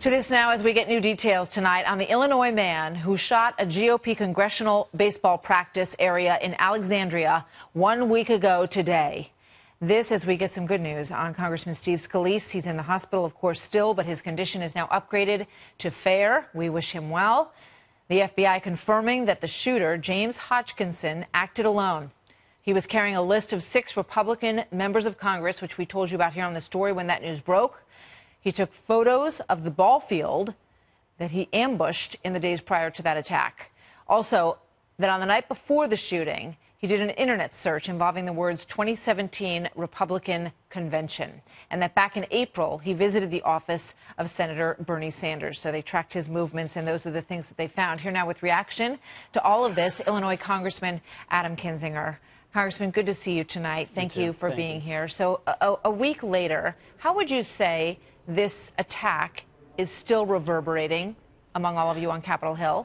To this now as we get new details tonight on the Illinois man who shot a GOP congressional baseball practice area in Alexandria 1 week ago today. This as we get some good news on Congressman Steve Scalise. He's in the hospital, of course, still, but his condition is now upgraded to fair. We wish him well. The FBI confirming that the shooter, James Hodgkinson, acted alone. He was carrying a list of 6 Republican members of Congress, which we told you about here on the story when that news broke. He took photos of the ball field that he ambushed in the days prior to that attack. Also, that on the night before the shooting, he did an internet search involving the words 2017 Republican Convention, and that back in April, he visited the office of Senator Bernie Sanders. So they tracked his movements, and those are the things that they found. Here now with reaction to all of this, Illinois Congressman Adam Kinzinger. Congressman, good to see you tonight. Thank you for being here. So a week later, how would you say this attack is still reverberating among all of you on Capitol Hill?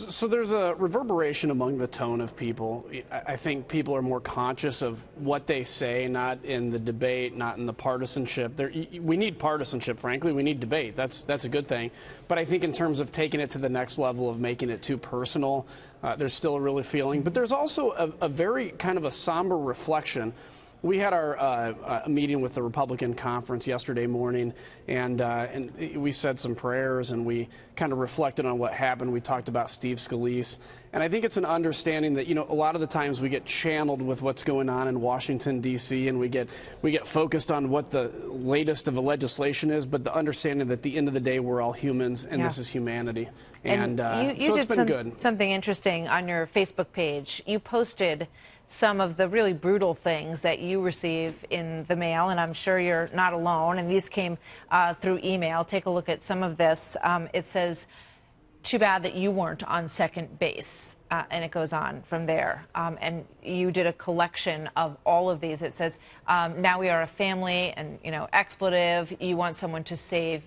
So there's a reverberation among the tone of people. I think people are more conscious of what they say, not in the debate, not in the partisanship. We need partisanship, frankly. We need debate. That's a good thing. But I think in terms of taking it to the next level of making it too personal, there's still a really feeling. But there's also a very kind of a somber reflection. We had our meeting with the Republican conference yesterday morning, and we said some prayers, and we kind of reflected on what happened. We talked about Steve Scalise, and I think it's an understanding that, you know, a lot of the times we get channeled with what's going on in Washington, D.C., and we get focused on what the latest of the legislation is, but the understanding that at the end of the day we're all humans, and this is humanity. And you so did it's been good. Something interesting on your Facebook page. You posted some of the really brutal things that you receive in the mail, and I'm sure you're not alone, and these came through email. Take a look at some of this. It says, too bad that you weren't on second base, and it goes on from there. And you did a collection of all of these. It says, now we are a family, and, you know, expletive, you want someone to save,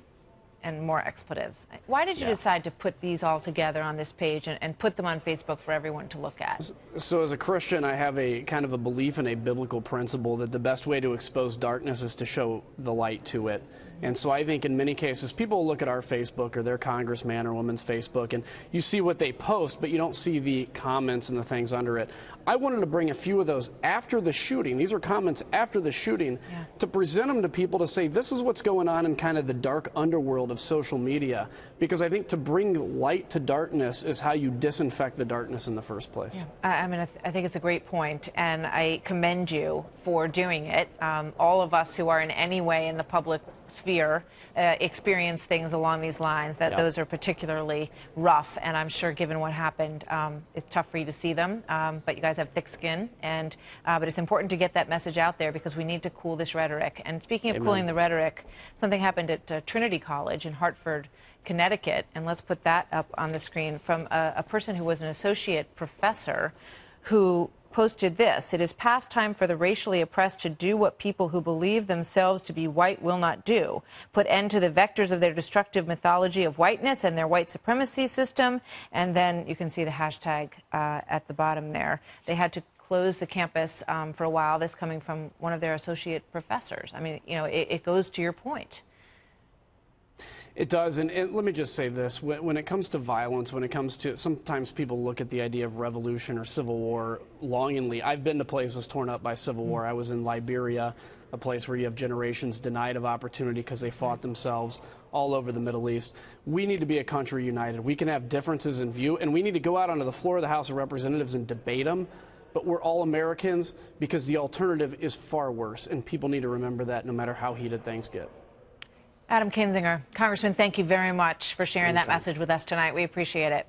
and more expletives. Why did you decide to put these all together on this page and put them on Facebook for everyone to look at? So as a Christian, I have a kind of a belief in a biblical principle that the best way to expose darkness is to show the light to it. And so I think in many cases, people look at our Facebook or their congressman or woman's Facebook, and you see what they post, but you don't see the comments and the things under it. I wanted to bring a few of those after the shooting. These are comments after the shooting to present them to people to say, this is what's going on in kind of the dark underworld of social media, because I think to bring light to darkness is how you disinfect the darkness in the first place. Yeah. I mean, I think it's a great point, and I commend you for doing it. All of us who are in any way in the public sphere experience things along these lines, that those are particularly rough, and I'm sure given what happened, it's tough for you to see them, but you guys have thick skin, and but it's important to get that message out there because we need to cool this rhetoric. And speaking of cooling the rhetoric, something happened at Trinity College in Hartford, Connecticut, and let's put that up on the screen from a person who was an associate professor who posted this. It is past time for the racially oppressed to do what people who believe themselves to be white will not do. Put end to the vectors of their destructive mythology of whiteness and their white supremacy system. And then you can see the hashtag at the bottom there. They had to close the campus for a while. This coming from one of their associate professors. I mean, you know, it goes to your point. It does, and let me just say this. When it comes to violence, when it comes to, sometimes people look at the idea of revolution or civil war longingly. I've been to places torn up by civil war. I was in Liberia, a place where you have generations denied of opportunity because they fought themselves all over the Middle East. We need to be a country united. We can have differences in view, and we need to go out onto the floor of the House of Representatives and debate them, but we're all Americans because the alternative is far worse, and people need to remember that no matter how heated things get. Adam Kinzinger, Congressman, thank you very much for sharing that message with us tonight. We appreciate it.